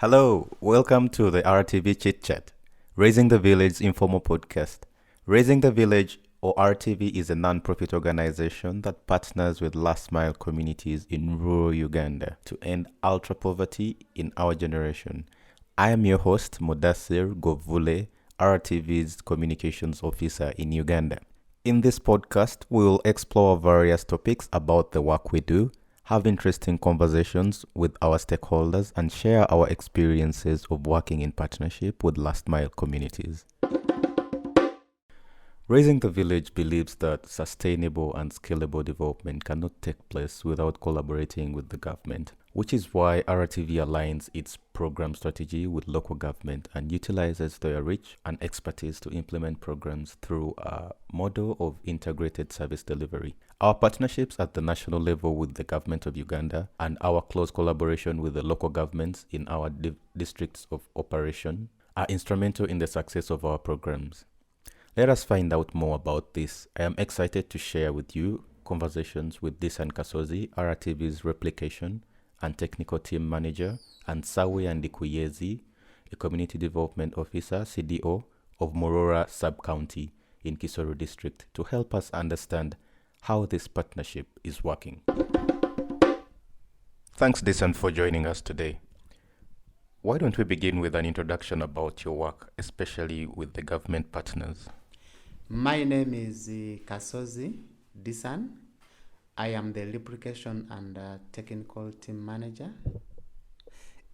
Hello, welcome to the RTV Chit-Chat, Raising the Village informal podcast. Raising the Village, or RTV, is a non-profit organization that partners with last-mile communities in rural Uganda to end ultra-poverty in our generation. I am your host, Mudassir Govule, RTV's communications officer in Uganda. In this podcast, we will explore various topics about the work we do, have interesting conversations with our stakeholders, and share our experiences of working in partnership with last mile communities. Raising the Village believes that sustainable and scalable development cannot take place without collaborating with the government, which is why RTV aligns its program strategy with local government and utilizes their reach and expertise to implement programs through a model of integrated service delivery. Our partnerships at the national level with the government of Uganda and our close collaboration with the local governments in our districts of operation are instrumental in the success of our programs. Let us find out more about this. I am excited to share with you conversations with Disan Kasozi, RTV's Replication and Technical Team Manager, and Sawiya Ndikuyeze, a Community Development Officer, CDO, of Murora Sub-county in Kisoro district, to help us understand how this partnership is working. Thanks, Disan, for joining us today. Why don't we begin with an introduction about your work, especially with the government partners? My name is Kasozi Disan. I am the Replication and Technical Team Manager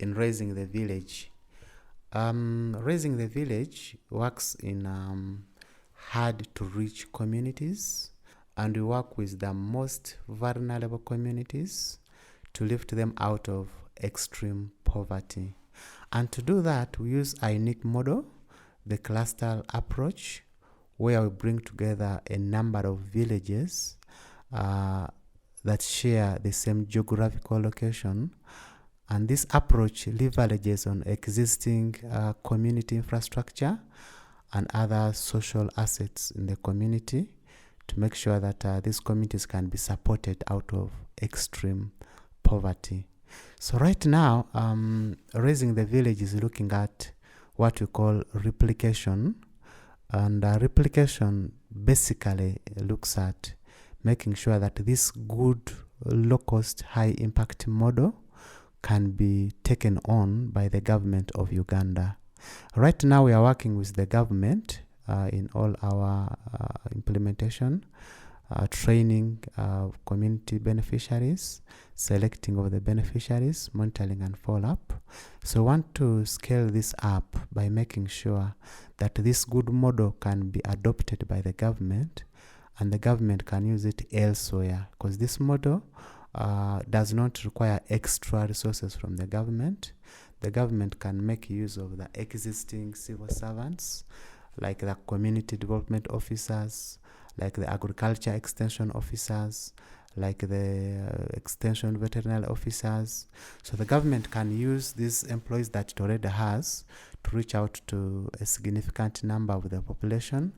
in Raising the Village. Raising the Village works in hard-to-reach communities, and we work with the most vulnerable communities to lift them out of extreme poverty. And to do that, we use a unique model, the cluster approach, where we bring together a number of villages that share the same geographical location. And this approach leverages on existing community infrastructure and other social assets in the community to make sure that these communities can be supported out of extreme poverty. So right now, Raising the Village is looking at what we call replication. And replication basically looks at making sure that this good, low-cost, high-impact model can be taken on by the government of Uganda. Right now, we are working with the government in all our implementation, training of community beneficiaries, selecting of the beneficiaries, monitoring and follow-up. So we want to scale this up by making sure that this good model can be adopted by the government and the government can use it elsewhere, because this model does not require extra resources from the government. The government can make use of the existing civil servants, like the community development officers, like the agriculture extension officers, like the extension veterinary officers. So the government can use these employees that it already has to reach out to a significant number of the population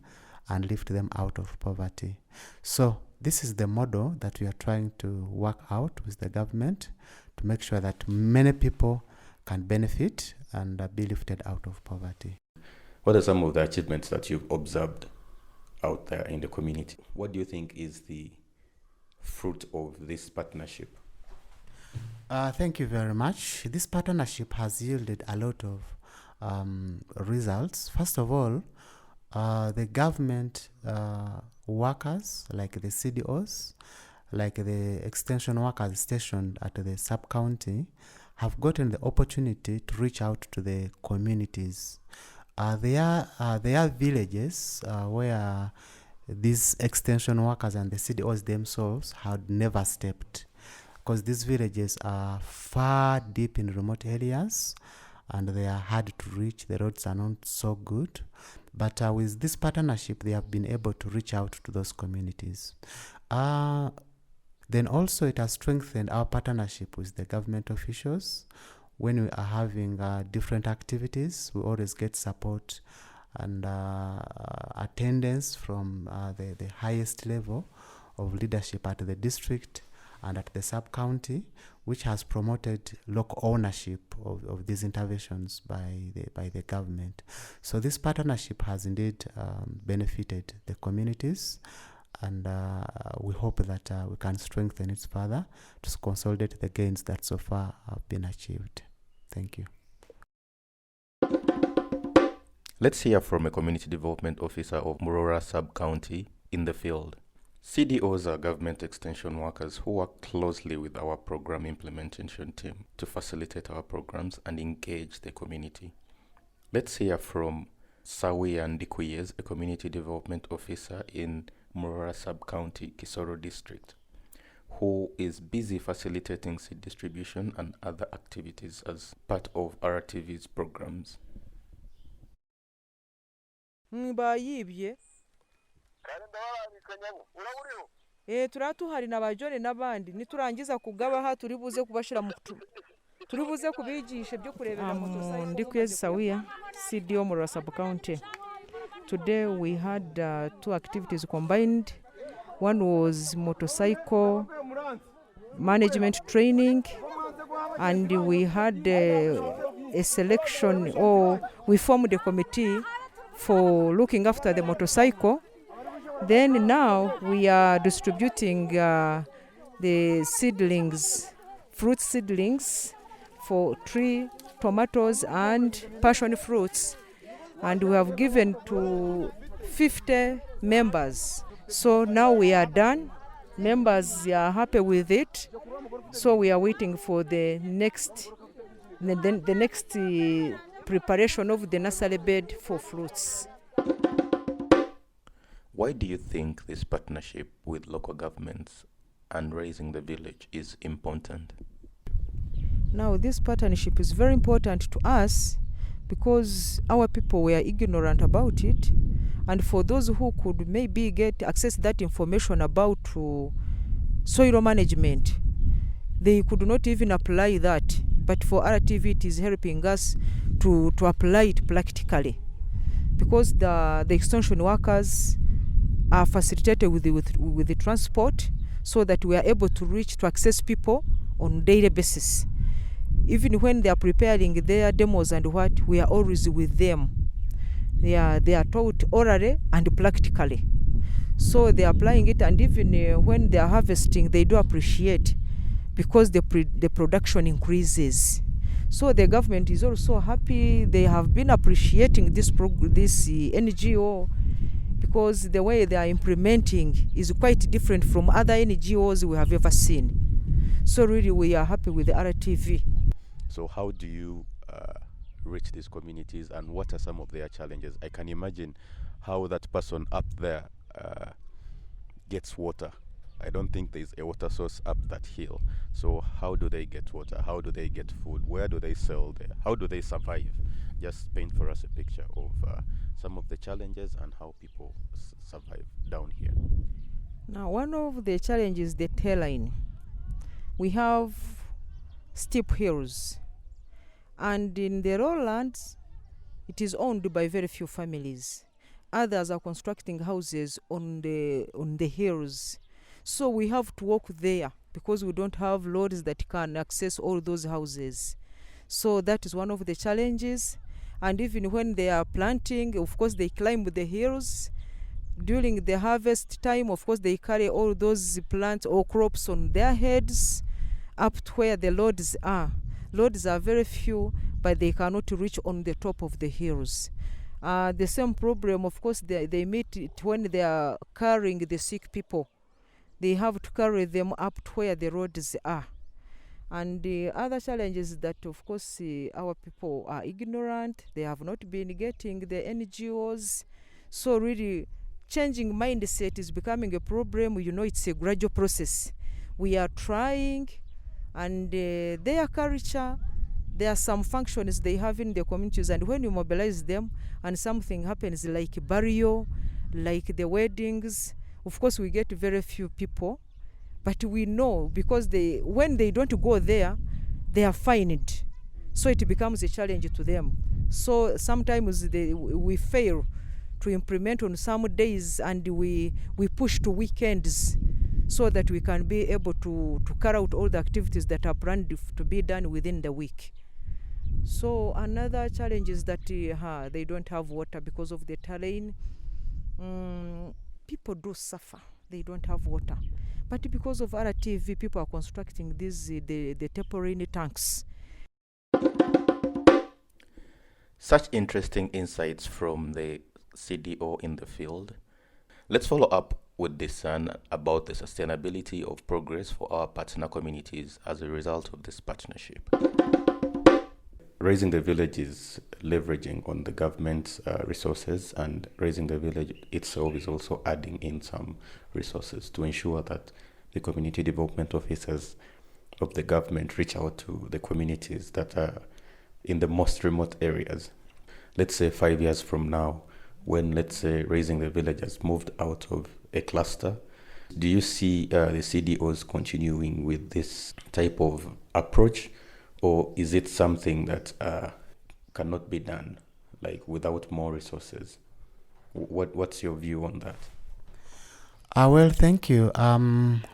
and lift them out of poverty. So this is the model that we are trying to work out with the government to make sure that many people can benefit and be lifted out of poverty. What are some of the achievements that you've observed out there in the community? What do you think is the fruit of this partnership? Thank you very much. This partnership has yielded a lot of results. First of all, the government workers, like the CDOs, like the extension workers stationed at the sub-county, have gotten the opportunity to reach out to the communities. There are villages where these extension workers and the CDOs themselves had never stepped, because these villages are far deep in remote areas and they are hard to reach. The roads are not so good. But with this partnership, they have been able to reach out to those communities. Then also it has strengthened our partnership with the government officials. When we are having different activities, we always get support and attendance from the highest level of leadership at the district and at the sub-county, which has promoted local ownership of these interventions by the government. So this partnership has indeed benefited the communities, and we hope that we can strengthen it further to consolidate the gains that so far have been achieved. Thank you. Let's hear from a community development officer of Murora Sub-county in the field. CDOs are government extension workers who work closely with our program implementation team to facilitate our programs and engage the community. Let's hear from Sawiya Ndikuyeze, a community development officer in Murora Sub-county, Kisoro district, who is busy facilitating seed distribution and other activities as part of RTV's programs. Bayibye turatuhari n'abajone n'abandi niturangiza kugabaha turi buze kubashira mu turi buze kubigisha byo kurebera motorcycle. Ndikuyeze Sawiya, CDO Murora Sub-county. Today we had two activities combined. One was motorcycle management training, and we had a selection, or we formed a committee for looking after the motorcycle. Then now we are distributing the seedlings, fruit seedlings for tree, tomatoes and passion fruits, and we have given to 50 members. So now we are done. Members are happy with it. So we are waiting for the next preparation of the nursery bed for fruits. Why do you think this partnership with local governments and raising the village is important? Now this partnership is very important to us because our people were ignorant about it, and for those who could maybe get access that information about soil management, they could not even apply that. But for RTV, it is helping us to apply it practically, because the extension workers are facilitated with the transport, so that we are able to access people on daily basis. Even when they are preparing their demos and what, we are always with them. They are taught orally and practically. So they are applying it, and even when they are harvesting, they do appreciate, because the production increases. So the government is also happy. They have been appreciating this NGO, because the way they are implementing is quite different from other NGOs we have ever seen. So really we are happy with the RTV. So how do you reach these communities, and what are some of their challenges? I can imagine how that person up there gets water. I don't think there's a water source up that hill. So how do they get water? How do they get food? Where do they sell there? How do they survive? Just paint for us a picture of some of the challenges and how people survive down here. Now, one of the challenges is the terrain. We have steep hills, and in the lowlands, it is owned by very few families. Others are constructing houses on the hills. So we have to walk there, because we don't have roads that can access all those houses. So that is one of the challenges. And even when they are planting, of course they climb the hills. During the harvest time, of course they carry all those plants or crops on their heads up to where the roads are. Roads are very few, but they cannot reach on the top of the hills. The same problem, of course, they meet it when they are carrying the sick people. They have to carry them up to where the roads are. And the other challenge is that, of course, our people are ignorant. They have not been getting the NGOs. So really, changing mindset is becoming a problem. You know, it's a gradual process. We are trying, and their culture, there are some functions they have in the communities, and when you mobilize them and something happens like burial, like the weddings, of course we get very few people. But we know, because when they don't go there, they are fined. So it becomes a challenge to them. So sometimes we fail to implement on some days, and we push to weekends. so that we can be able to carry out all the activities that are planned to be done within the week. So another challenge is that they don't have water because of the terrain. People do suffer. They don't have water. But because of RTV, people are constructing these the temporary tanks. Such interesting insights from the CDO in the field. Let's follow up with Disan about the sustainability of progress for our partner communities as a result of this partnership. Raising the Village is leveraging on the government's resources, and Raising the Village itself is also adding in some resources to ensure that the community development officers of the government reach out to the communities that are in the most remote areas. Let's say 5 years from now, when, let's say, Raising the Village has moved out of a cluster, do you see the CDOs continuing with this type of approach? Or is it something that cannot be done, like without more resources? What's your view on that? Well, thank you.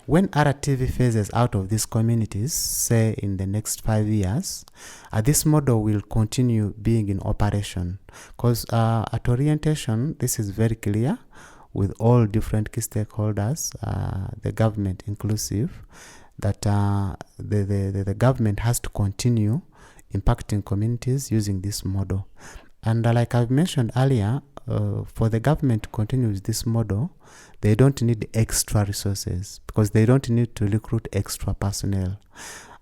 When RTV phases out of these communities, say in the next 5 years, this model will continue being in operation. Because at orientation, this is very clear with all different key stakeholders, the government inclusive, that the government has to continue impacting communities using this model. And like I've mentioned earlier, for the government to continue with this model, they don't need extra resources because they don't need to recruit extra personnel.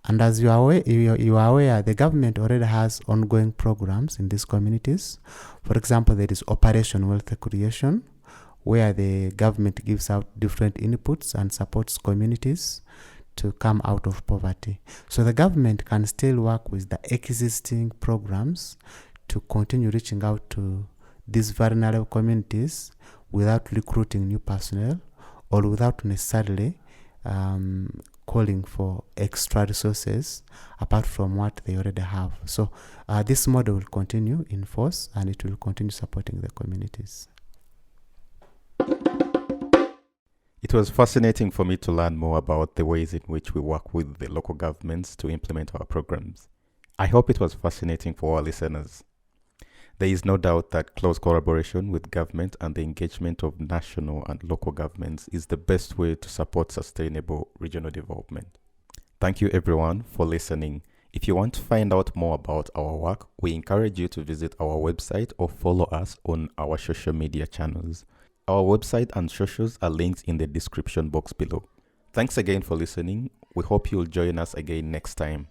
And as you are aware, the government already has ongoing programs in these communities. For example, there is Operation Wealth Creation, where the government gives out different inputs and supports communities to come out of poverty. So the government can still work with the existing programs to continue reaching out to these vulnerable communities without recruiting new personnel or without necessarily calling for extra resources apart from what they already have. So this model will continue in force and it will continue supporting the communities. It was fascinating for me to learn more about the ways in which we work with the local governments to implement our programs. I hope it was fascinating for our listeners. There is no doubt that close collaboration with government and the engagement of national and local governments is the best way to support sustainable regional development. Thank you everyone for listening. If you want to find out more about our work, we encourage you to visit our website or follow us on our social media channels. Our website and socials are linked in the description box below. Thanks again for listening. We hope you'll join us again next time.